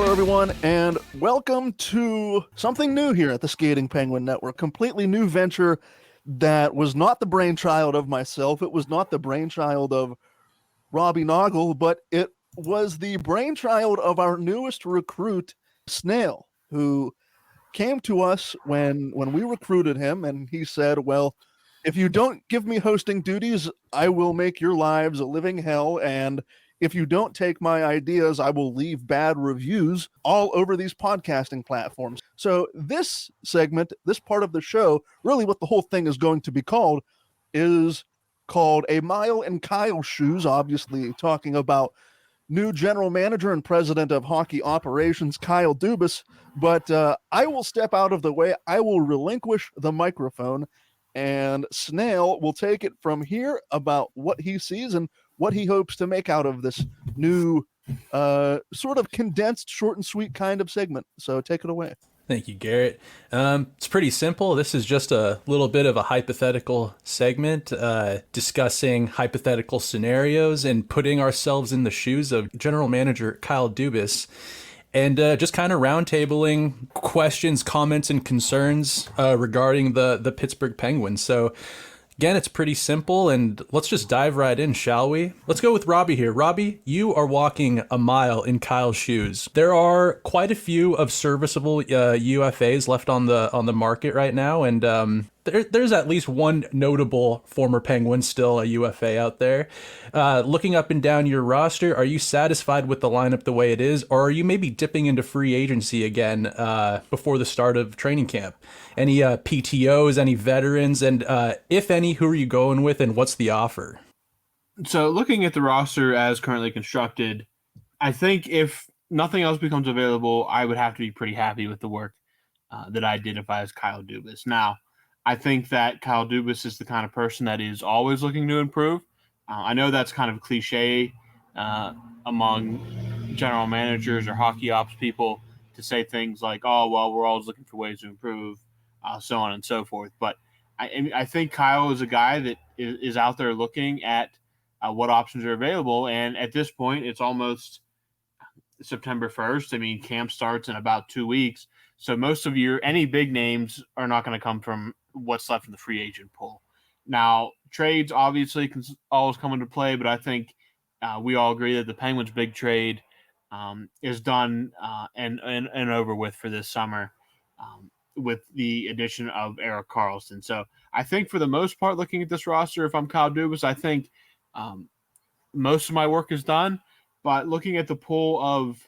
Hello, everyone, and welcome to something new here at the Skating Penguin Network. Completely new venture that was not the brainchild of myself. It was not the brainchild of Robbie Noggle, but it was the brainchild of our newest recruit, Snail, who came to us when we recruited him, and he said, well, if you don't give me hosting duties, I will make your lives a living hell, and if you don't take my ideas, I will leave bad reviews all over these podcasting platforms. So this segment, this part of the show, really what the whole thing is going to be called, is called A Mile in Kyle's Shoes, obviously talking about new general manager and president of hockey operations, Kyle Dubas. But I will step out of the way. I will relinquish the microphone, and Snail will take it from here about what he sees and what he hopes to make out of this new sort of condensed, short and sweet kind of segment. So take it away. Thank you, Garrett. It's pretty simple. This is just a little bit of a hypothetical segment discussing hypothetical scenarios and putting ourselves in the shoes of General Manager Kyle Dubas, and just kind of roundtabling questions, comments, and concerns regarding the Pittsburgh Penguins. So again, it's pretty simple, and let's just dive right in, shall we? Let's go with Robbie here. Robbie, you are walking a mile in Kyle's shoes. There are quite a few of serviceable UFAs left on the market right now, and there's at least one notable former Penguin still a UFA out there. Looking up and down your roster, are you satisfied with the lineup the way it is, or are you maybe dipping into free agency again before the start of training camp? Any PTOs, any veterans, and if any, who are you going with, and what's the offer? So looking at the roster as currently constructed, I think if nothing else becomes available, I would have to be pretty happy with the work that I did if I was Kyle Dubas. Now, I think that Kyle Dubas is the kind of person that is always looking to improve. I know that's kind of cliche among general managers or hockey ops people to say things like, oh, well, we're always looking for ways to improve, so on and so forth. But I think Kyle is a guy that is out there looking at what options are available. And at this point, it's almost September 1st. I mean, camp starts in about 2 weeks. So most of any big names are not going to come from what's left in the free agent pool. Now, trades obviously can always come into play, but I think we all agree that the Penguins' big trade is done and over with for this summer with the addition of Erik Karlsson. So I think for the most part, looking at this roster, if I'm Kyle Dubas, I think most of my work is done. But looking at the pool of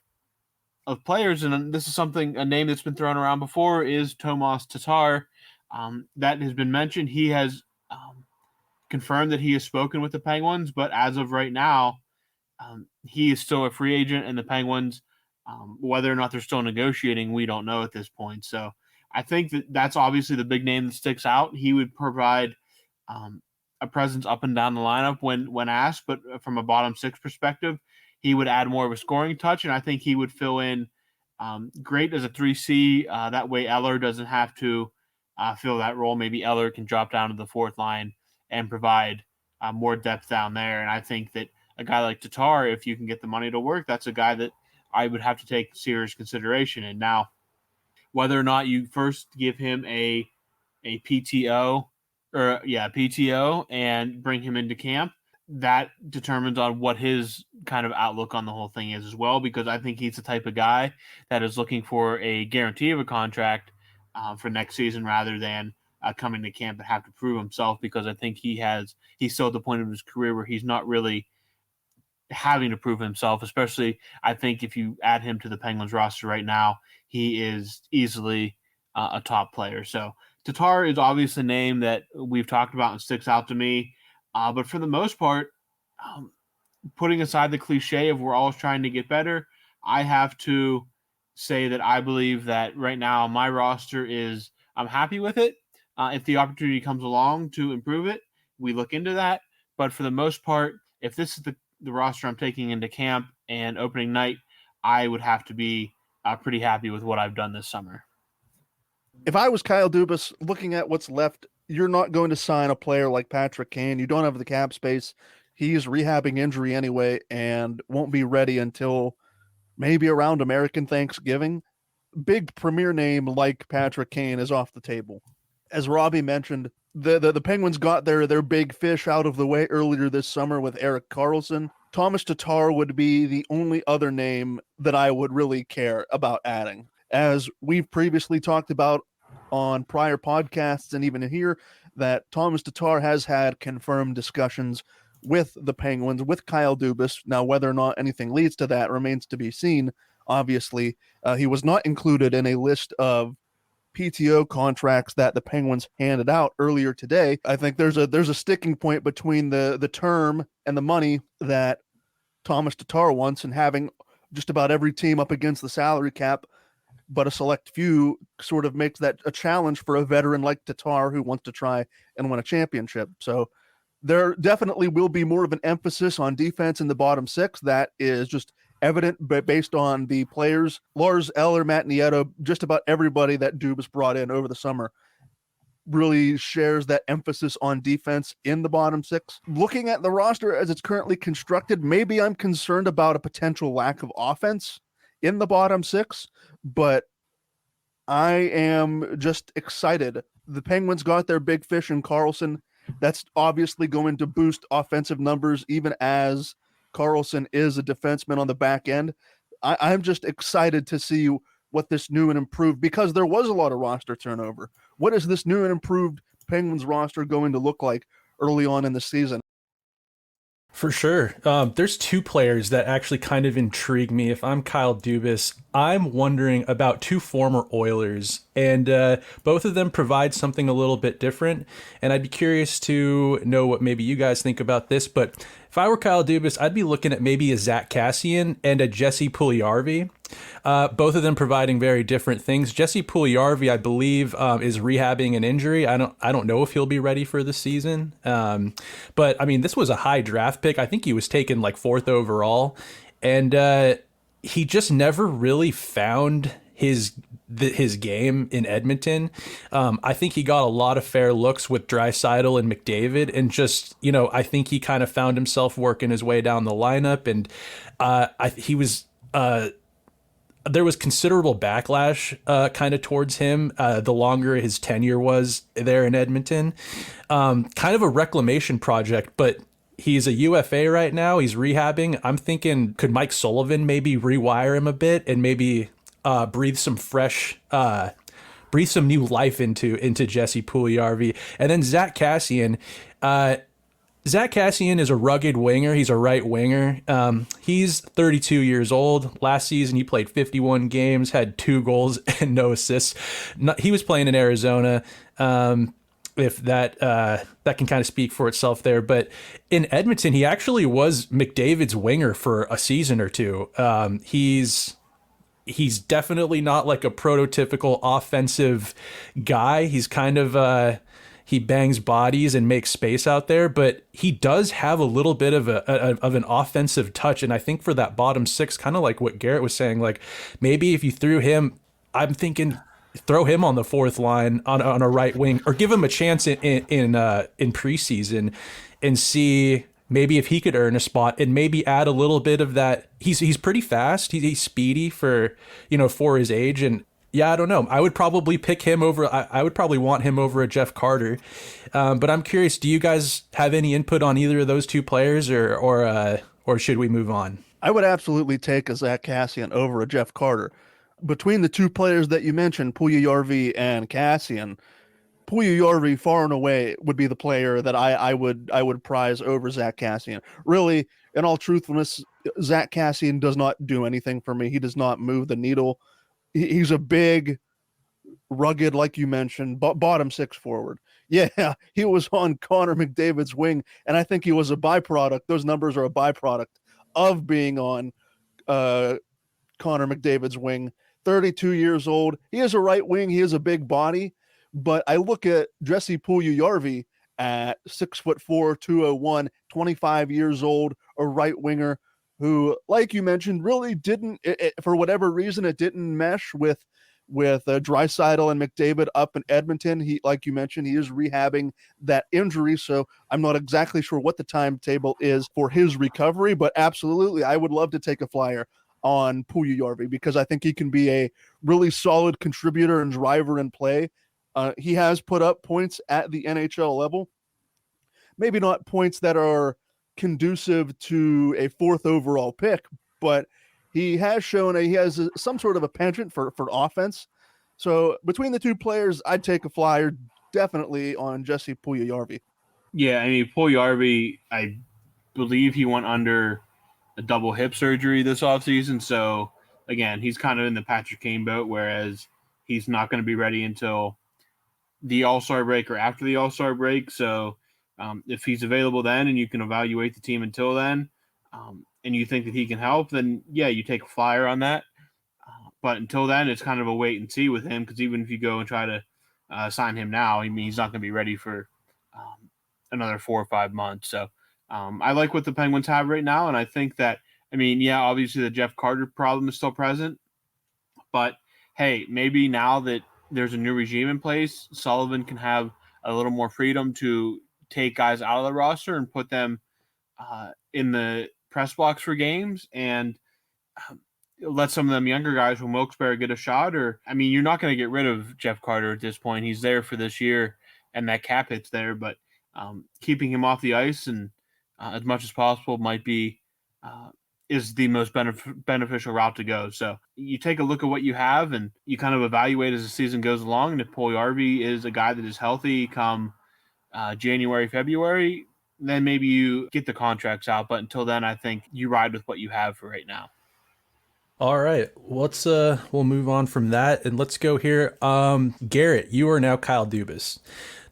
players, and this is a name that's been thrown around before, is Tomas Tatar. That has been mentioned. He has confirmed that he has spoken with the Penguins, but as of right now, he is still a free agent, and the Penguins, whether or not they're still negotiating, we don't know at this point. So I think that's obviously the big name that sticks out. He would provide a presence up and down the lineup when asked, but from a bottom six perspective, he would add more of a scoring touch, and I think he would fill in great as a 3C. That way Eller doesn't have to fill that role. Maybe Eller can drop down to the fourth line and provide more depth down there. And I think that a guy like Tatar, if you can get the money to work, that's a guy that I would have to take serious consideration. And now, whether or not you first give him a PTO and bring him into camp, that determines on what his kind of outlook on the whole thing is as well, because I think he's the type of guy that is looking for a guarantee of a contract for next season rather than coming to camp and have to prove himself, because I think he's still at the point of his career where he's not really having to prove himself, especially I think if you add him to the Penguins roster right now, he is easily a top player. So Tatar is obviously a name that we've talked about and sticks out to me. But for the most part, putting aside the cliche of we're always trying to get better, I have to say that I believe that right now my roster I'm happy with it. If the opportunity comes along to improve it, we look into that. But for the most part, if this is the roster I'm taking into camp and opening night, I would have to be pretty happy with what I've done this summer. If I was Kyle Dubas, looking at what's left, you're not going to sign a player like Patrick Kane. You don't have the cap space. He's rehabbing injury anyway and won't be ready until maybe around American Thanksgiving, big premier name like Patrick Kane is off the table. As Robbie mentioned, the Penguins got their big fish out of the way earlier this summer with Erik Karlsson. Thomas Tatar would be the only other name that I would really care about adding. As we've previously talked about on prior podcasts and even here, that Thomas Tatar has had confirmed discussions with the Penguins, with Kyle Dubas. Now, whether or not anything leads to that remains to be seen. Obviously, he was not included in a list of PTO contracts that the Penguins handed out earlier today. I think there's a sticking point between the term and the money that Thomas Tatar wants, and having just about every team up against the salary cap, but a select few sort of makes that a challenge for a veteran like Tatar who wants to try and win a championship. So there definitely will be more of an emphasis on defense in the bottom six. That is just evident, but based on the players, Lars Eller, Matt Nieto, just about everybody that Dubas brought in over the summer really shares that emphasis on defense in the bottom six. Looking at the roster as it's currently constructed, maybe I'm concerned about a potential lack of offense in the bottom six, but I am just excited. The Penguins got their big fish in Karlsson. That's obviously going to boost offensive numbers, even as Karlsson is a defenseman on the back end. I'm just excited to see what this new and improved, because there was a lot of roster turnover. What is this new and improved Penguins roster going to look like early on in the season? For sure. There's two players that actually kind of intrigue me. If I'm Kyle Dubas, I'm wondering about two former Oilers, and both of them provide something a little bit different. And I'd be curious to know what maybe you guys think about this. But if I were Kyle Dubas, I'd be looking at maybe a Zach Kassian and a Jesse Puljujarvi. Both of them providing very different things. Jesse Puljujarvi, I believe, is rehabbing an injury. I don't know if he'll be ready for the season. But I mean, this was a high draft pick. I think he was taken like 4th overall, and he just never really found his game in Edmonton. I think he got a lot of fair looks with Draisaitl and McDavid, and just, I think he kind of found himself working his way down the lineup, and there was considerable backlash kind of towards him the longer his tenure was there in Edmonton. Kind of a reclamation project, but he's a UFA right now. He's rehabbing. I'm thinking, could Mike Sullivan maybe rewire him a bit and maybe breathe some new life into Jesse Puljujarvi? And then Zach Kassian. Zach Kassian is a rugged winger. He's a right winger. He's 32 years old. Last season, he played 51 games, had 2 goals and no assists. He was playing in Arizona. If that can kind of speak for itself there. But in Edmonton, he actually was McDavid's winger for a season or two. He's definitely not like a prototypical offensive guy. He's kind of he bangs bodies and makes space out there, but he does have a little bit of an offensive touch. And I think for that bottom six, kind of like what Garrett was saying, like maybe if you threw him, I'm thinking throw him on the 4th line on a right wing, or give him a chance in preseason and see maybe if he could earn a spot, and maybe add a little bit of that. He's pretty fast. He's speedy for his age. And yeah, I don't know. I would probably pick him over. I would probably want him over a Jeff Carter. But I'm curious, do you guys have any input on either of those two players, or should we move on? I would absolutely take a Zach Kassian over a Jeff Carter. Between the two players that you mentioned, Puljujarvi and Kassian, Puljujarvi far and away would be the player that I would prize over Zach Kassian. Really, in all truthfulness, Zach Kassian does not do anything for me. He does not move the needle. He's a big, rugged, like you mentioned, bottom six forward. Yeah, he was on Connor McDavid's wing, and I think he was a byproduct. Those numbers are a byproduct of being on Connor McDavid's wing. 32 years old. He is a right wing. He is a big body. But I look at Jesse Puljujarvi at 6'4", 201, 25 years old, a right winger who, like you mentioned, really didn't, for whatever reason, it didn't mesh with Draisaitl and McDavid up in Edmonton. He, like you mentioned, he is rehabbing that injury, so I'm not exactly sure what the timetable is for his recovery, but absolutely, I would love to take a flyer on Puljujarvi because I think he can be a really solid contributor and driver in play. He has put up points at the NHL level, maybe not points that are conducive to a 4th overall pick, but he has shown he has some sort of a penchant for offense. So between the two players, I'd take a flyer definitely on Jesse Puljujarvi. Yeah, I mean, Puljujarvi, I believe he went under a double hip surgery this offseason. So, again, he's kind of in the Patrick Kane boat, whereas he's not going to be ready until the All-Star break or after the All-Star break. So, if he's available then and you can evaluate the team until then, and you think that he can help, then, yeah, you take a flyer on that. But until then, it's kind of a wait and see with him because even if you go and try to sign him now, I mean, he's not going to be ready for another 4 or 5 months. So I like what the Penguins have right now. And I think that, I mean, yeah, obviously the Jeff Carter problem is still present. But, hey, maybe now that there's a new regime in place, Sullivan can have a little more freedom to take guys out of the roster and put them in the press box for games and let some of them younger guys from Wilkes-Barre get a shot. Or, I mean, you're not going to get rid of Jeff Carter at this point. He's there for this year, and that cap hit's there. But keeping him off the ice and as much as possible might be is the most beneficial route to go. So you take a look at what you have and you kind of evaluate as the season goes along. And if Puljujarvi is a guy that is healthy come January, February, then maybe you get the contracts out. But until then, I think you ride with what you have for right now. All right, let's we'll move on from that and let's go here. Garrett, you are now Kyle Dubas.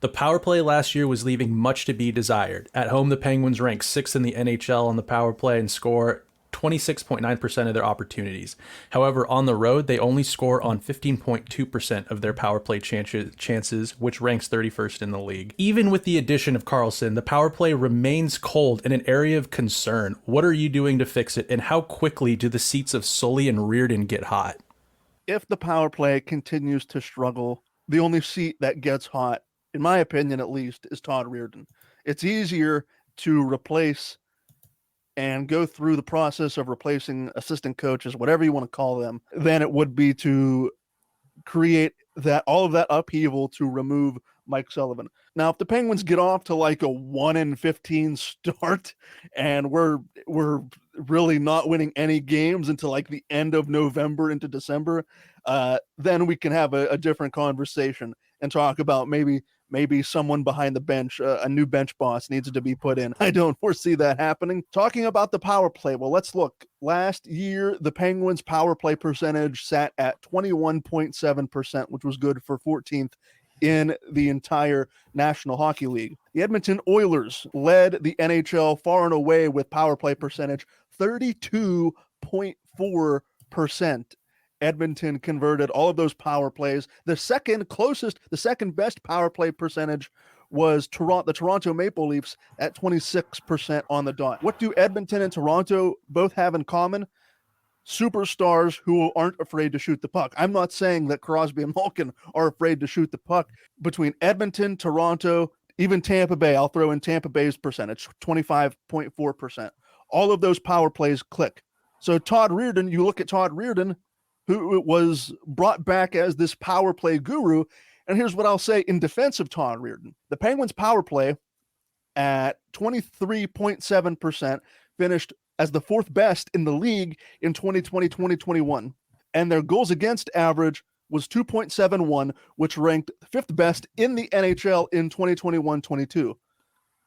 The power play last year was leaving much to be desired. At home, the Penguins rank 6th in the NHL on the power play and score 26.9% of their opportunities. However, on the road, they only score on 15.2% of their power play chances, which ranks 31st in the league. Even with the addition of Karlsson, the power play remains cold and an area of concern. What are you doing to fix it, and how quickly do the seats of Sully and Reardon get hot? If the power play continues to struggle, the only seat that gets hot, in my opinion at least, is Todd Reardon. It's easier to replace and go through the process of replacing assistant coaches, whatever you want to call them, than it would be to create that all of that upheaval to remove Mike Sullivan. Now, if the Penguins get off to like a 1-15 start and we're really not winning any games until like the end of November into December, then we can have a different conversation and talk about maybe someone behind the bench, a new bench boss needs to be put in. I don't foresee that happening. Talking about the power play, well, let's look. Last year, the Penguins' power play percentage sat at 21.7%, which was good for 14th in the entire National Hockey League. The Edmonton Oilers led the NHL far and away with power play percentage 32.4%. Edmonton converted all of those power plays. The second best power play percentage was the Toronto Maple Leafs at 26% on the dot. What do Edmonton and Toronto both have in common? Superstars who aren't afraid to shoot the puck. I'm not saying that Crosby and Malkin are afraid to shoot the puck. Between Edmonton, Toronto, even Tampa Bay, I'll throw in Tampa Bay's percentage, 25.4%. All of those power plays click. So Todd Reardon, you look at Todd Reardon, who was brought back as this power play guru. And here's what I'll say in defense of Todd Reardon. The Penguins power play at 23.7% finished as the 4th best in the league in 2020-2021. And their goals against average was 2.71, which ranked 5th best in the NHL in 2021-22.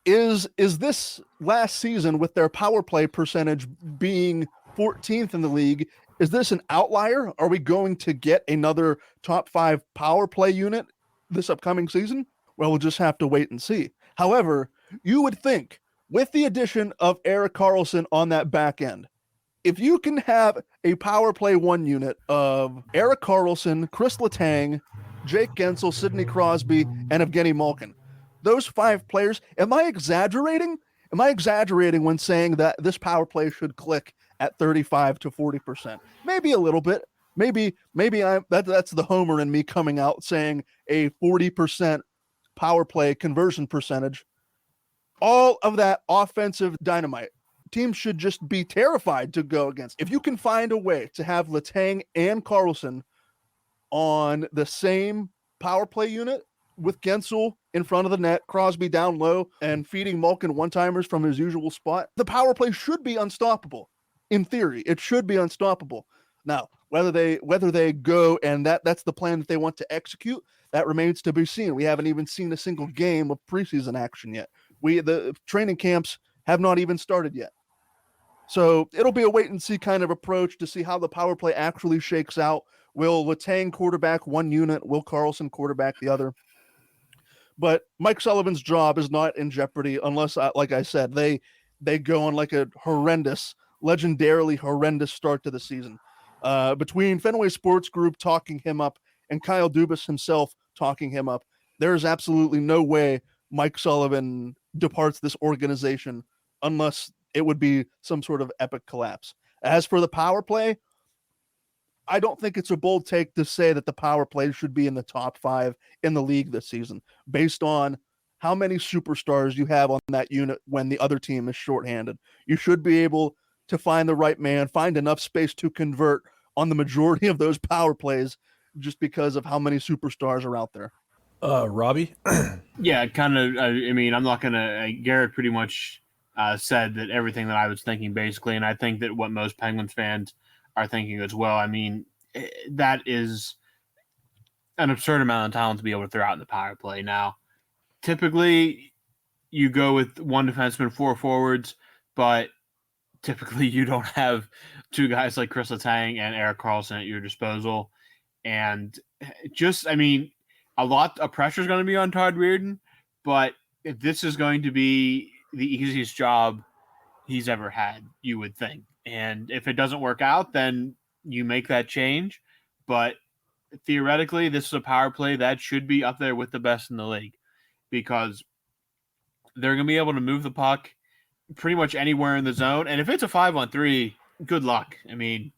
Is this last season with their power play percentage being 14th in the league, is this an outlier? Are we going to get another top 5 power play unit this upcoming season? Well, we'll just have to wait and see. However, you would think with the addition of Erik Karlsson on that back end, if you can have a power play 1 unit of Erik Karlsson, Chris Letang, Jake Gensel, Sidney Crosby, and Evgeny Malkin, those 5 players, am I exaggerating? Am I exaggerating when saying that this power play should click at 35 to 40%? Maybe a little bit. Maybe that's the homer in me coming out saying a 40% power play conversion percentage. All of that offensive dynamite teams should just be terrified to go against. If you can find a way to have Letang and Carlson on the same power play unit with Gensel in front of the net, Crosby down low, and feeding Malkin one-timers from his usual spot, the power play should be unstoppable. In theory, it should be unstoppable. Now, whether they go and that's the plan that they want to execute, that remains to be seen. We haven't even seen a single game of preseason action yet. The training camps have not even started yet. So it'll be a wait and see kind of approach to see how the power play actually shakes out. Will Letang quarterback one unit? Will Carlson quarterback the other? But Mike Sullivan's job is not in jeopardy unless, like I said, they go on like a legendarily horrendous start to the season. Between Fenway Sports Group talking him up and Kyle Dubas himself talking him up, there is absolutely no way Mike Sullivan departs this organization unless it would be some sort of epic collapse. As for the power play, I don't think it's a bold take to say that the power play should be in the top 5 in the league this season, based on how many superstars you have on that unit when the other team is shorthanded. You should be able to find the right man, find enough space to convert on the majority of those power plays just because of how many superstars are out there. Robbie? Yeah, kind of. I mean, I'm not going to. Garrett pretty much said that everything that I was thinking, basically, and I think that what most Penguins fans are thinking as well. I mean, that is an absurd amount of talent to be able to throw out in the power play. Now, typically, you go with one defenseman, 4 forwards, but typically you don't have 2 guys like Chris Letang and Erik Karlsson at your disposal. And just, I mean, a lot of pressure is going to be on Todd Reirden, but if this is going to be the easiest job he's ever had, you would think. And if it doesn't work out, then you make that change. But theoretically, this is a power play that should be up there with the best in the league because they're going to be able to move the puck pretty much anywhere in the zone. And if it's a 5-on-3, good luck. I mean,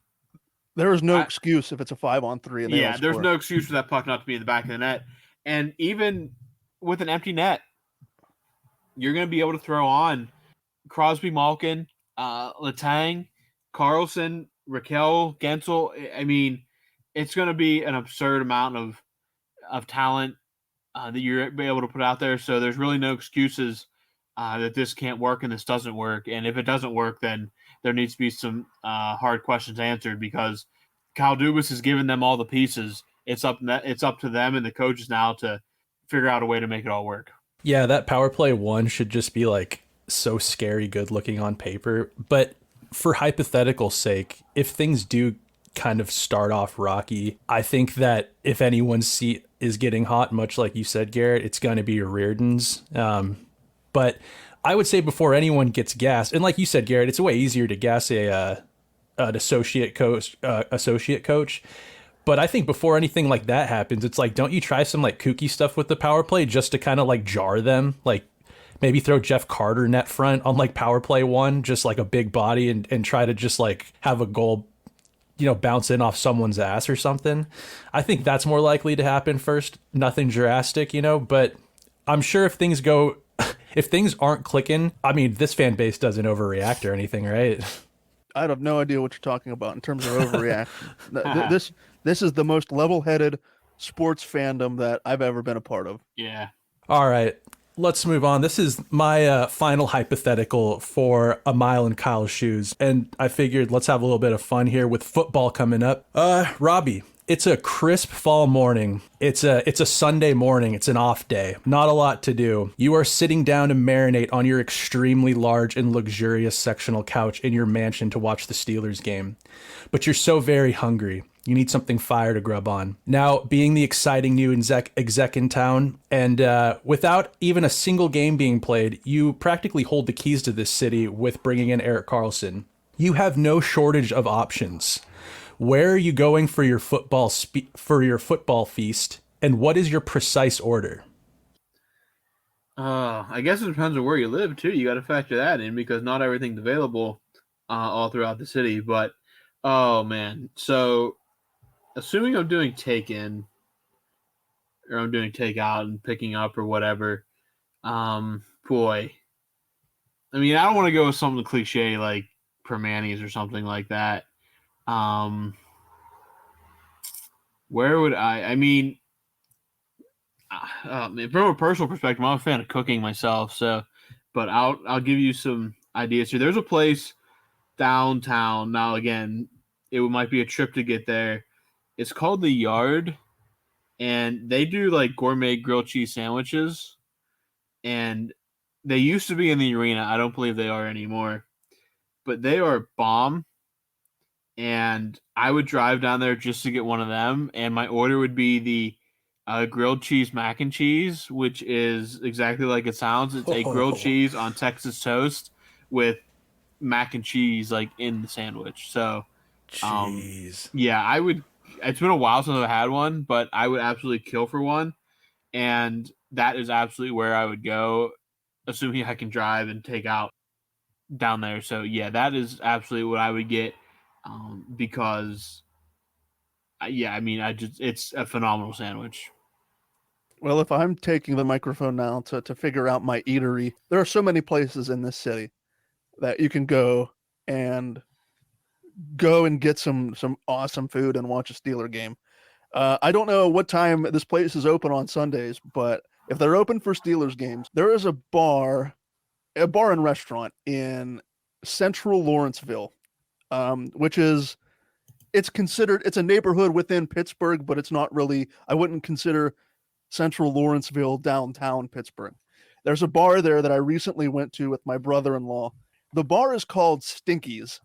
there is no excuse if it's a 5-on-3. Yeah, there's no excuse for that puck not to be in the back of the net. And even with an empty net, you're going to be able to throw on Crosby, Malkin, Letang, Carlson, Raquel, Gensel. I mean, it's going to be an absurd amount of talent that you're able to put out there. So there's really no excuses that this can't work and this doesn't work. And if it doesn't work, then there needs to be some hard questions answered because Kyle Dubas has given them all the pieces. It's up to them and the coaches now to figure out a way to make it all work. Yeah, that power play 1 should just be like so scary good looking on paper. But for hypothetical sake, if things do kind of start off rocky, I think that if anyone's seat is getting hot, much like you said, Garrett, it's going to be Reirden's. But I would say before anyone gets gassed, and like you said, Garrett, it's way easier to gas an associate coach. But I think before anything like that happens, it's like, don't you try some like kooky stuff with the power play just to kind of like jar them? Like maybe throw Jeff Carter net front on like power play 1, just like a big body and try to just like have a goal, bounce in off someone's ass or something. I think that's more likely to happen first. Nothing drastic, but I'm sure if things aren't clicking, I mean, this fan base doesn't overreact or anything, right? I have no idea what you're talking about in terms of overreaction. This is the most level-headed sports fandom that I've ever been a part of. Yeah. All right, let's move on. This is my final hypothetical for a mile in Kyle's shoes. And I figured let's have a little bit of fun here with football coming up. Robbie, it's a crisp fall morning. It's a Sunday morning. It's an off day. Not a lot to do. You are sitting down to marinate on your extremely large and luxurious sectional couch in your mansion to watch the Steelers game. But you're so very hungry. You need something fire to grub on. Now, being the exciting new exec in town, and without even a single game being played, you practically hold the keys to this city with bringing in Erik Karlsson. You have no shortage of options. Where are you going for your football feast, and what is your precise order? I guess it depends on where you live too. You got to factor that in because not everything's available all throughout the city. But oh man, so assuming I'm doing take-in or I'm doing take-out and picking up or whatever, boy, I mean, I don't want to go with something cliche like Permanis or something like that. Where would I mean, from a personal perspective, I'm a fan of cooking myself. So, but I'll give you some ideas here. There's a place downtown. Now, again, it might be a trip to get there. It's called The Yard, and they do like gourmet grilled cheese sandwiches. And they used to be in the arena. I don't believe they are anymore, but they are bomb. And I would drive down there just to get one of them. And my order would be the grilled cheese mac and cheese, which is exactly like it sounds. It's a grilled cheese on Texas toast with mac and cheese like in the sandwich. So, Jeez. yeah, I would. It's been a while since I've had one, but I would absolutely kill for one. And that is absolutely where I would go, assuming I can drive and take out down there. So yeah, that is absolutely what I would get, because yeah, I mean, it's a phenomenal sandwich. Well, if I'm taking the microphone now to figure out my eatery, there are so many places in this city that you can and go and get some awesome food and watch a Steeler game. I don't know what time this place is open on Sundays, but if they're open for Steelers games, there is a bar and restaurant in central Lawrenceville, which is it's a neighborhood within Pittsburgh, but it's not really. I wouldn't consider central Lawrenceville downtown Pittsburgh. There's a bar there that I recently went to with my brother-in-law. The bar is called Stinky's,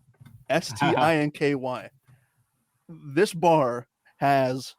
Stinky. This bar has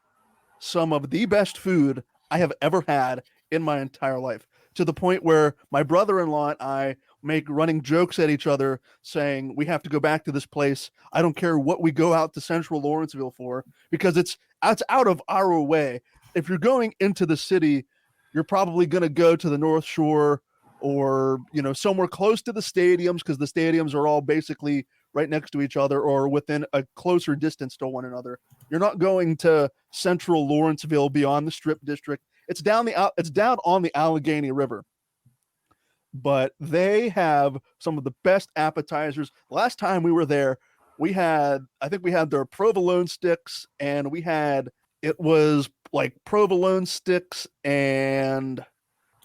some of the best food I have ever had in my entire life, to the point where my brother-in-law and I make running jokes at each other saying we have to go back to this place. I don't care what we go out to central Lawrenceville for, because it's out of our way. If you're going into the city, you're probably going to go to the North Shore or, somewhere close to the stadiums, because the stadiums are all basically right next to each other or within a closer distance to one another. You're not going to central Lawrenceville beyond the Strip District. It's down on the Allegheny River. But they have some of the best appetizers. Last time we were there, I think we had their provolone sticks, and it was like provolone sticks and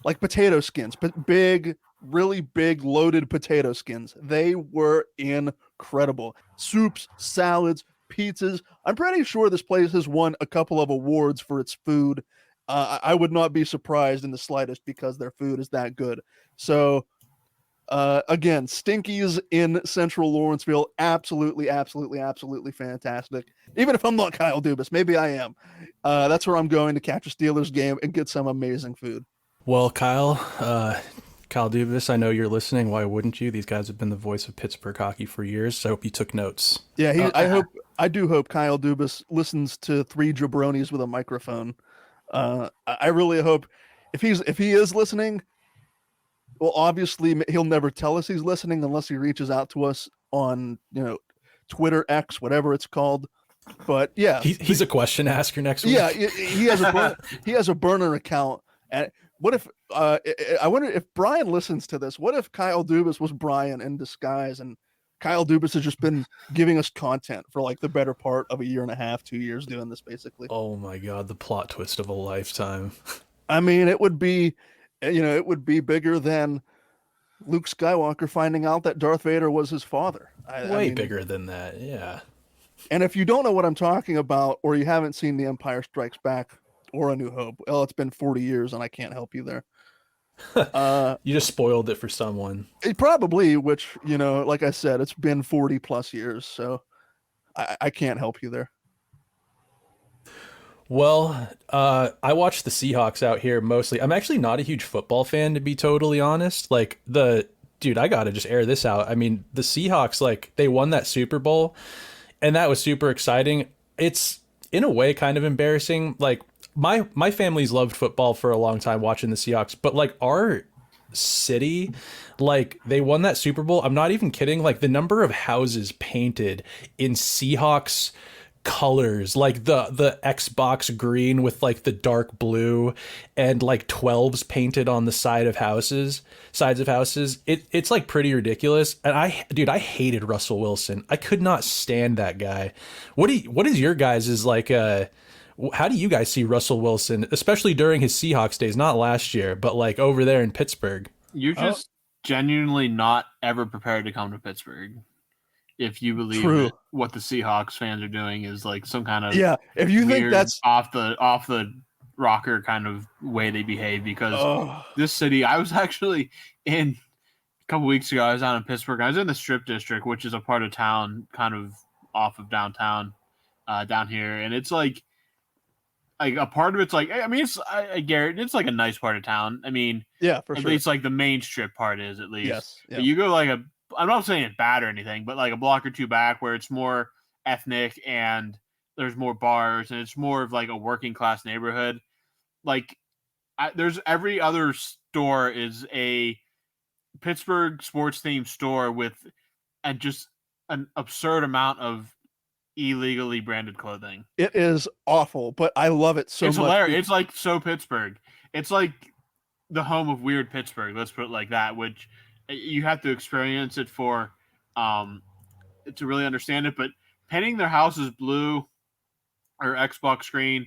like potato skins, but really big loaded potato skins. They were incredible. Soups, salads, pizzas. I'm pretty sure this place has won a couple of awards for its food. I would not be surprised in the slightest, because their food is that good. So, again, Stinky's in central Lawrenceville. Absolutely, absolutely, absolutely fantastic. Even if I'm not Kyle Dubas, maybe I am. That's where I'm going to catch a Steelers game and get some amazing food. Well, Kyle Dubas, I know you're listening. Why wouldn't you? These guys have been the voice of Pittsburgh hockey for years, so I hope you took notes. Yeah, I do hope Kyle Dubas listens to three jabronis with a microphone. I really hope if he is listening, well, obviously he'll never tell us he's listening unless he reaches out to us on, Twitter, X, whatever it's called. But yeah, he's a question asker next week. Yeah, he has a burner account. And what if I wonder if Brian listens to this? What if Kyle Dubas was Brian in disguise, and Kyle Dubas has just been giving us content for like the better part of a year and a half, 2 years doing this, basically? Oh my God, the plot twist of a lifetime. I mean, it would be bigger than Luke Skywalker finding out that Darth Vader was his father. Way bigger than that, yeah. And if you don't know what I'm talking about, or you haven't seen The Empire Strikes Back or A New Hope, well, it's been 40 years and I can't help you there. You just spoiled it for someone. It probably, which, like I said, it's been 40 plus years, so I can't help you there. Well, I watch the Seahawks out here mostly. I'm actually not a huge football fan, to be totally honest. Like, dude, I gotta just air this out. I mean, the Seahawks, like, they won that Super Bowl, and that was super exciting. It's, in a way, kind of embarrassing. Like, my family's loved football for a long time, watching the Seahawks, but, like, our city, like, they won that Super Bowl. I'm not even kidding. Like, the number of houses painted in Seahawks colors, like the Xbox green with like the dark blue and like 12s painted on the sides of houses. It's like pretty ridiculous. And I hated Russell Wilson. I could not stand that guy. What is your guys is like how do you guys see Russell Wilson, especially during his Seahawks days, not last year, but like over there in Pittsburgh? You're just genuinely not ever prepared to come to Pittsburgh. If you believe that what the Seahawks fans are doing is like some kind of if you think that's off the rocker kind of way they behave, because this city, I was actually in a couple weeks ago, I was out in Pittsburgh. I was in the Strip District, which is a part of town kind of off of downtown down here, and it's like a part of it's like, I mean, Garrett, it's like a nice part of town. I mean, yeah, for at sure. least like the main strip part is at least. Yes. Yeah. But you go like I'm not saying it's bad or anything, but like a block or two back where it's more ethnic and there's more bars and it's more of like a working class neighborhood. Like there's every other store is a Pittsburgh sports themed store with and just an absurd amount of illegally branded clothing. It is awful, but I love it so much. It's hilarious. It's like so Pittsburgh. It's like the home of weird Pittsburgh. Let's put it like that, which you have to experience it for to really understand it. But painting their houses blue or Xbox green,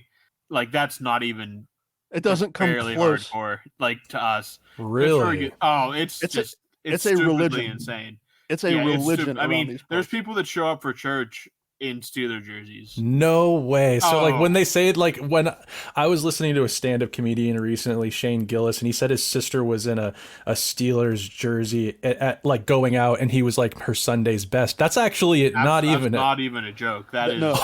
like that's not even. It doesn't come fairly close. Hardcore, like to us. Really? It's a religion. Insane. It's a religion. I mean, these there's parts. people that show up for church in Steeler jerseys. No way. So like when they say it, like when I was listening to a stand-up comedian recently, Shane Gillis, and he said his sister was in a Steelers jersey at like going out, and he was like her Sunday's best. That's actually not even a joke. That is no.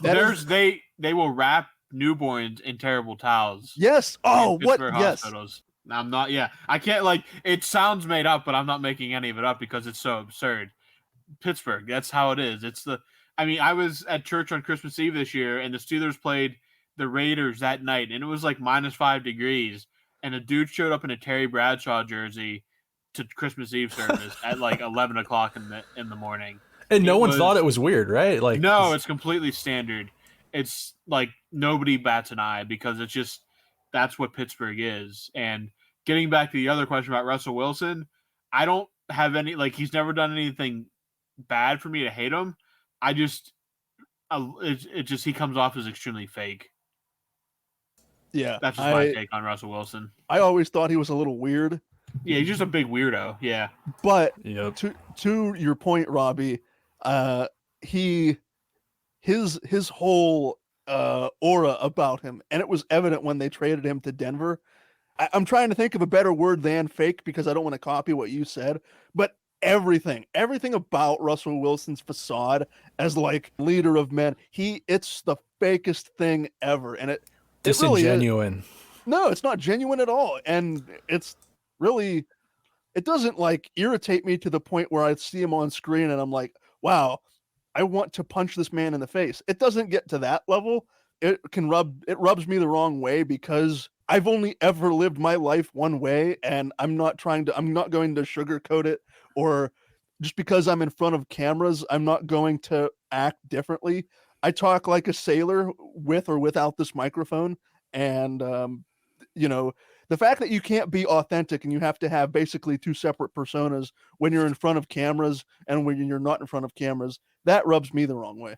They will wrap newborns in terrible towels. Yes. Oh, what? Yes. Hospitals. I'm not. Yeah, I can't. Like, it sounds made up, but I'm not making any of it up because it's so absurd. Pittsburgh. That's how it is. I mean, I was at church on Christmas Eve this year, and the Steelers played the Raiders that night, and it was like -5 degrees, and a dude showed up in a Terry Bradshaw jersey to Christmas Eve service at like 11 o'clock in the morning. And no one thought it was weird, right? Like, no, it's completely standard. It's like nobody bats an eye because it's just that's what Pittsburgh is. And getting back to the other question about Russell Wilson, I don't have any like he's never done anything bad for me to hate him. I just he comes off as extremely fake. Yeah, that's just my take on Russell Wilson. I always thought he was a little weird. Yeah, he's just a big weirdo. Yeah, but to your point, Robbie, his whole aura about him, and it was evident when they traded him to Denver. I'm trying to think of a better word than fake because I don't want to copy what you said, but everything about Russell Wilson's facade as like leader of men, it's the fakest thing ever, and it disingenuine. Really no, it's not genuine at all, and it doesn't like irritate me to the point where I see him on screen and I'm like, wow, I want to punch this man in the face. It doesn't get to that level. It rubs me the wrong way because I've only ever lived my life one way, and I'm not going to sugarcoat it, or just because I'm in front of cameras, I'm not going to act differently. I talk like a sailor with or without this microphone. And, the fact that you can't be authentic and you have to have basically two separate personas when you're in front of cameras and when you're not in front of cameras, that rubs me the wrong way.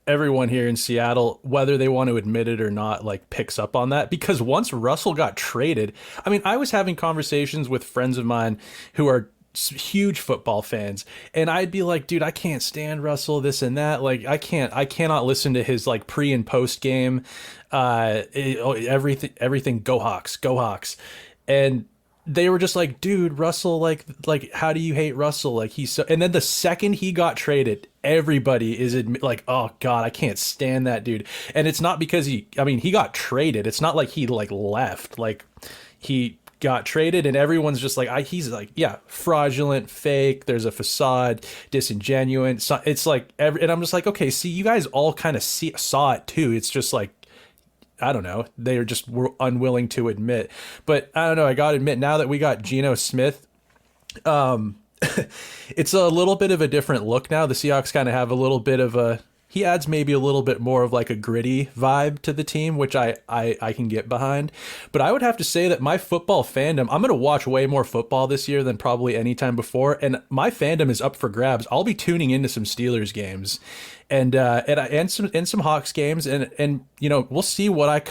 Everyone here in Seattle, whether they want to admit it or not, like picks up on that, because once Russell got traded, I mean, I was having conversations with friends of mine who are huge football fans, and I'd be like, dude, I can't stand Russell, this and that. Like, I cannot listen to his like pre and post game, everything, go Hawks. And they were just like, dude, Russell, like, how do you hate Russell? Like, he's so, and then the second he got traded, everybody is like, oh God, I can't stand that dude. And it's not because he got traded. It's not like he like left, like he got traded, and everyone's just like, he's like, yeah, fraudulent, fake, there's a facade, disingenuous. So it's like, and I'm just like, okay, see, you guys all kind of saw it too. It's just like, I don't know, were unwilling to admit. But I don't know, I gotta admit, now that we got Geno Smith, it's a little bit of a different look now. The Seahawks kind of have a little bit of a He adds maybe a little bit more of like a gritty vibe to the team, which I can get behind. But I would have to say that my football fandom, I'm going to watch way more football this year than probably any time before. And my fandom is up for grabs. I'll be tuning into some Steelers games and some Hawks games. And you know, we'll see what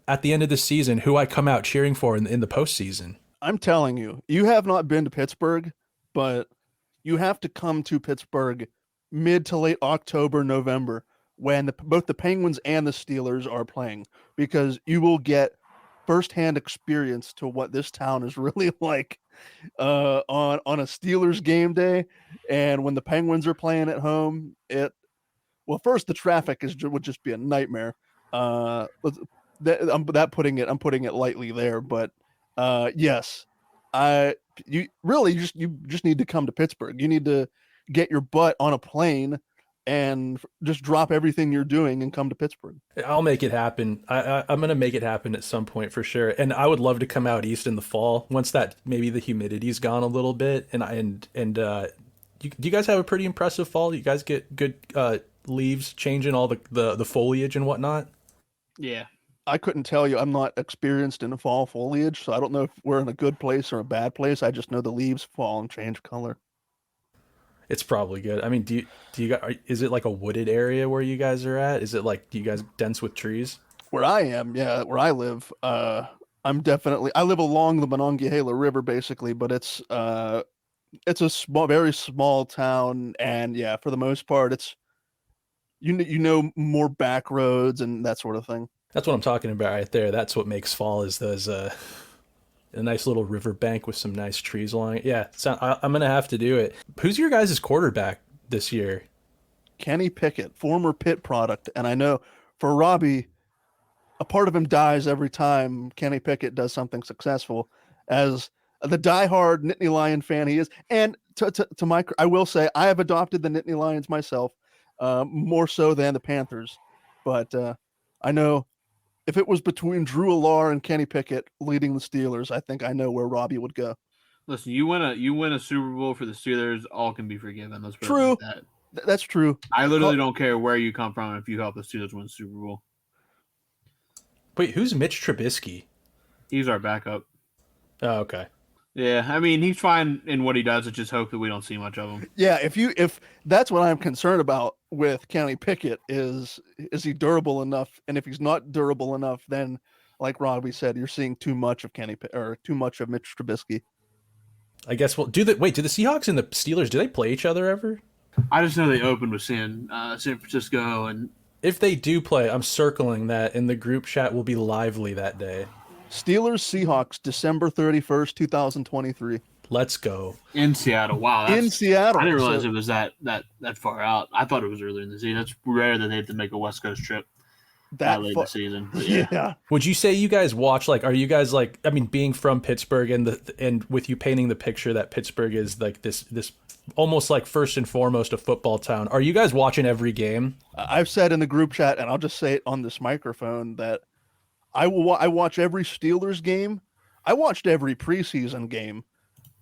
at the end of the season, who I come out cheering for in the postseason. I'm telling you, you have not been to Pittsburgh, but you have to come to Pittsburgh mid to late October, November, when both the Penguins and the Steelers are playing, because you will get firsthand experience to what this town is really like on a Steelers game day. And when the Penguins are playing at home, well, first the traffic would just be a nightmare. I'm putting it lightly there, but yes, you just need to come to Pittsburgh. You need to get your butt on a plane and just drop everything you're doing and come to Pittsburgh. I'll make it happen. I'm going to make it happen at some point for sure. And I would love to come out east in the fall once that maybe the humidity's gone a little bit. Do you guys have a pretty impressive fall? You guys get good leaves changing all the foliage and whatnot? Yeah. I couldn't tell you. I'm not experienced in fall foliage, so I don't know if we're in a good place or a bad place. I just know the leaves fall and change color. It's probably good. I mean, do you guys, is it like a wooded area where you guys are at? Is it like, do you guys dense with trees? Where I am, yeah, where I live, I live along the Monongahela River basically, but it's a very small town, and yeah, for the most part, it's more back roads and that sort of thing. That's what I'm talking about right there. That's what makes fall, is those a nice little river bank with some nice trees along it. Yeah, I'm going to have to do it. Who's your guys' quarterback this year? Kenny Pickett, former Pitt product. And I know for Robbie, a part of him dies every time Kenny Pickett does something successful, as the diehard Nittany Lion fan he is. And I will say, I have adopted the Nittany Lions myself, more so than the Panthers. But I know if it was between Drew Allar and Kenny Pickett leading the Steelers, I think I know where Robbie would go. Listen, you win a Super Bowl for the Steelers, all can be forgiven. Let's put true. It like that. That's true. I literally don't care where you come from if you help the Steelers win the Super Bowl. Wait, who's Mitch Trubisky? He's our backup. Oh, okay. Yeah, I mean, he's fine in what he does. It's just hope that we don't see much of him. Yeah, if that's what I'm concerned about with Kenny Pickett, is he durable enough? And if he's not durable enough, then like Robbie said, you're seeing too much of too much of Mitch Trubisky. I guess do the Seahawks and the Steelers, do they play each other ever? I just know they opened with San Francisco, and if they do play, I'm circling that, and the group chat will be lively that day. Steelers Seahawks, December 31st, 2023. Let's go. In Seattle. Wow. In Seattle. I didn't realize it was that far out. I thought it was earlier in the season. It's rare that they have to make a West Coast trip that late in the season. But yeah. Would you say you guys watch, are you guys I mean, being from Pittsburgh and with you painting the picture that Pittsburgh is like this almost like first and foremost a football town, are you guys watching every game? I've said in the group chat, and I'll just say it on this microphone, that I watch every Steelers game. I watched every preseason game,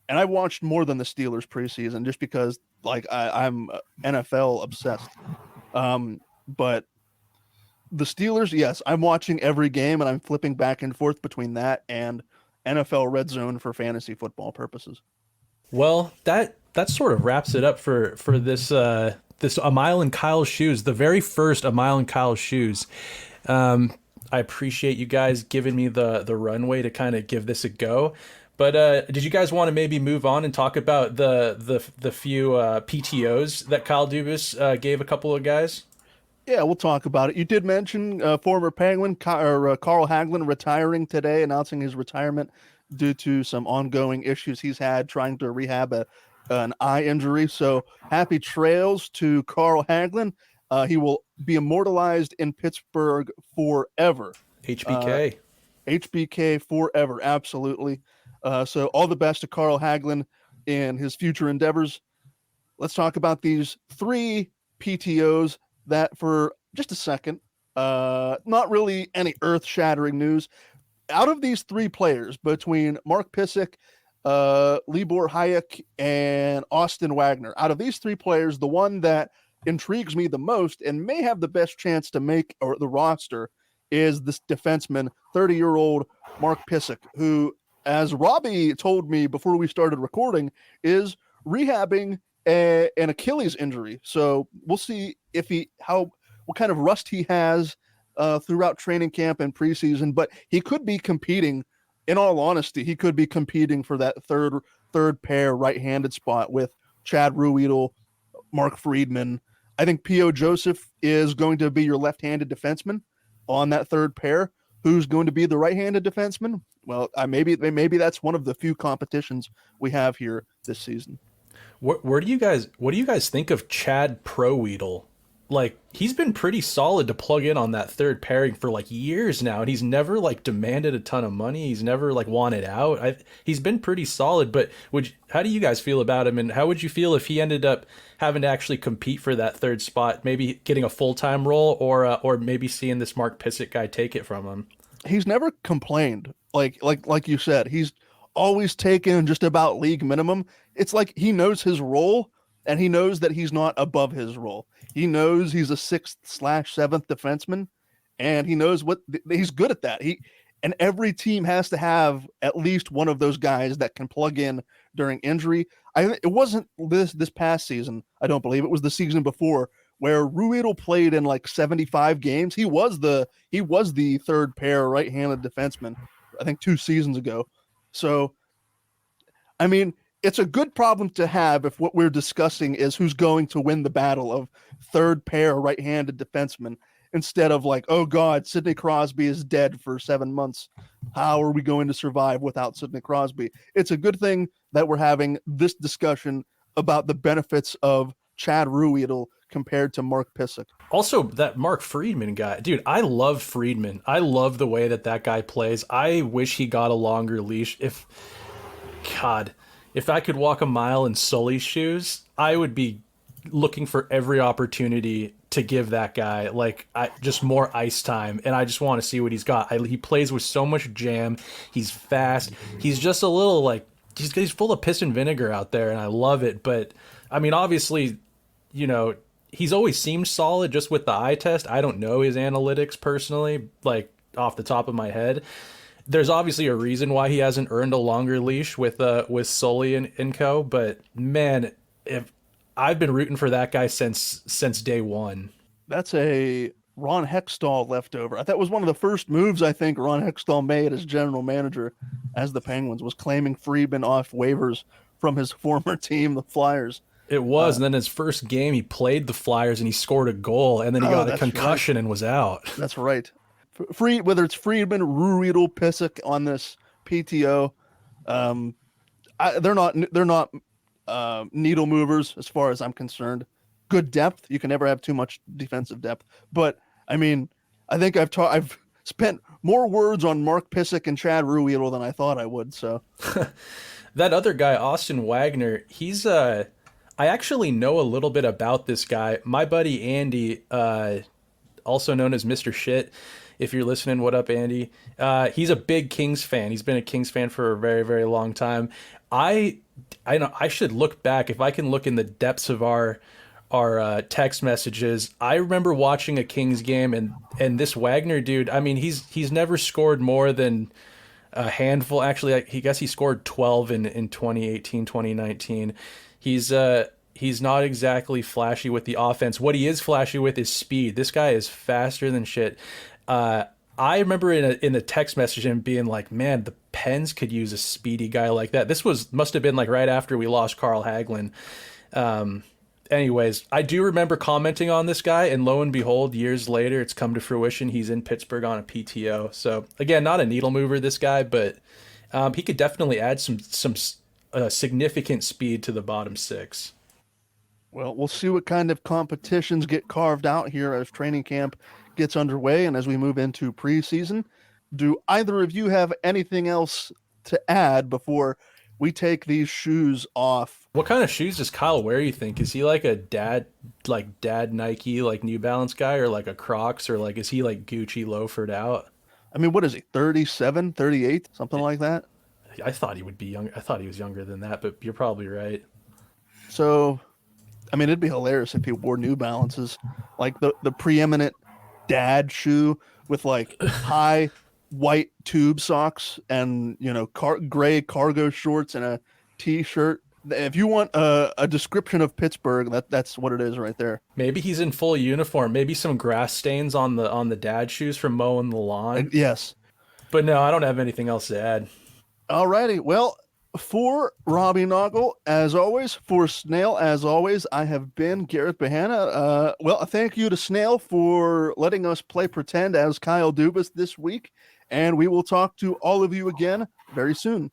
and I watched more than the Steelers preseason just because I'm NFL obsessed. But the Steelers, yes, I'm watching every game, and I'm flipping back and forth between that and NFL Red Zone for fantasy football purposes. Well, that sort of wraps it up for this A Mile in Kyle's Shoes, the very first A Mile in Kyle's Shoes. I appreciate you guys giving me the runway to kind of give this a go. But did you guys want to maybe move on and talk about the few PTOs that Kyle Dubas gave a couple of guys? Yeah, we'll talk about it. You did mention former Penguin Carl Hagelin retiring today, announcing his retirement due to some ongoing issues he's had trying to rehab an eye injury. So happy trails to Carl Hagelin. He will be immortalized in Pittsburgh forever. HBK. HBK forever, absolutely. So all the best to Carl Hagelin in his future endeavors. Let's talk about these three PTOs that for just a second, not really any earth-shattering news. Out of these three players, between Mark Pysyk, Libor Hayek, and Austin Wagner, out of these three players, the one that intrigues me the most and may have the best chance to make the roster is this defenseman, 30-year-old Mark Pysyk, who, as Robbie told me before we started recording, is rehabbing an Achilles injury. So we'll see what kind of rust he has throughout training camp and preseason. But he could be competing. In all honesty, he could be competing for that third pair right-handed spot with Chad Ruedel, Mark Friedman. I think P.O. Joseph is going to be your left-handed defenseman on that third pair. Who's going to be the right-handed defenseman? Well, maybe that's one of the few competitions we have here this season. What do you guys think of Chad Proweedle? Like, he's been pretty solid to plug in on that third pairing for like years now, and he's never like demanded a ton of money. He's never like wanted out. He's been pretty solid, but how do you guys feel about him, and how would you feel if he ended up having to actually compete for that third spot, maybe getting a full-time role, or maybe seeing this Mark Pysyk guy take it from him? He's never complained. Like you said, he's always taken just about league minimum. It's like he knows his role, and he knows that he's not above his role. He knows he's a 6th/7th defenseman, and he knows he's good at that. And every team has to have at least one of those guys that can plug in during injury. It wasn't this past season, I don't believe. It was the season before where Ruedel played in like 75 games. He was the third pair right-handed defenseman, I think 2 seasons ago. So, I mean, it's a good problem to have if what we're discussing is who's going to win the battle of third pair right-handed defensemen, instead of like, oh God, Sidney Crosby is dead for 7 months. How are we going to survive without Sidney Crosby? It's a good thing that we're having this discussion about the benefits of Chad Ruedel compared to Mark Pysyk. Also, that Mark Friedman guy, dude, I love Friedman. I love the way that guy plays. I wish he got a longer leash. If I could walk a mile in Sully's shoes, I would be looking for every opportunity to give that guy just more ice time, and I just want to see what he's got. He plays with so much jam. He's fast. He's just a little he's full of piss and vinegar out there, and I love it. But I mean, obviously, he's always seemed solid just with the eye test. I don't know his analytics personally, like off the top of my head. There's obviously a reason why he hasn't earned a longer leash with Sully and co. But man, if I've been rooting for that guy since day one. That's a Ron Hextall leftover. That was one of the first moves I think Ron Hextall made as general manager as the Penguins, was claiming Friedman off waivers from his former team, the Flyers. It was, and then his first game he played the Flyers and he scored a goal, and then he got a concussion and was out. That's right. Whether it's Friedman, Ruedel, Pysyk on this PTO, they're not needle movers as far as I'm concerned. Good depth. You can never have too much defensive depth. But I mean, I think I've spent more words on Mark Pysyk and Chad Ruedel than I thought I would. So that other guy, Austin Wagner, he's I actually know a little bit about this guy. My buddy Andy, also known as Mr. Shit, if you're listening, what up, Andy? He's a big Kings fan. He's been a Kings fan for a very, very long time. I know I should look back. If I can look in the depths of our text messages, I remember watching a Kings game, and this Wagner dude, I mean, he's never scored more than a handful. Actually, I guess he scored 12 in 2018, 2019. He's not exactly flashy with the offense. What he is flashy with is speed. This guy is faster than shit. I remember in a text message him being like, man, the Pens could use a speedy guy like that. This must have been like right after we lost Carl Hagelin. Anyways, I do remember commenting on this guy, and lo and behold, years later, it's come to fruition. He's in Pittsburgh on a PTO. So again, not a needle mover, this guy, but he could definitely add some significant speed to the bottom six. Well, we'll see what kind of competitions get carved out here as training camp gets underway and as we move into preseason. Do either of you have anything else to add before we take these shoes off? What kind of shoes does Kyle wear, you think? Is he like a dad Nike, like New Balance guy, or like a Crocs, or like is he like Gucci loafered out? I mean, what is he, 37, 38, something like that? I thought he would be young. I thought he was younger than that, but you're probably right. So I mean, it'd be hilarious if he wore New Balances, like the preeminent dad shoe with like high white tube socks and gray cargo shorts and a t-shirt. If you want a description of Pittsburgh, that's what it is right there. Maybe he's in full uniform. Maybe some grass stains on the dad shoes from mowing the lawn. Yes. But no, I don't have anything else to add. Alrighty. Well, for Robbie Noggle, as always, for Snail, as always, I have been Garrett Bahana. Well, thank you to Snail for letting us play pretend as Kyle Dubas this week, and we will talk to all of you again very soon.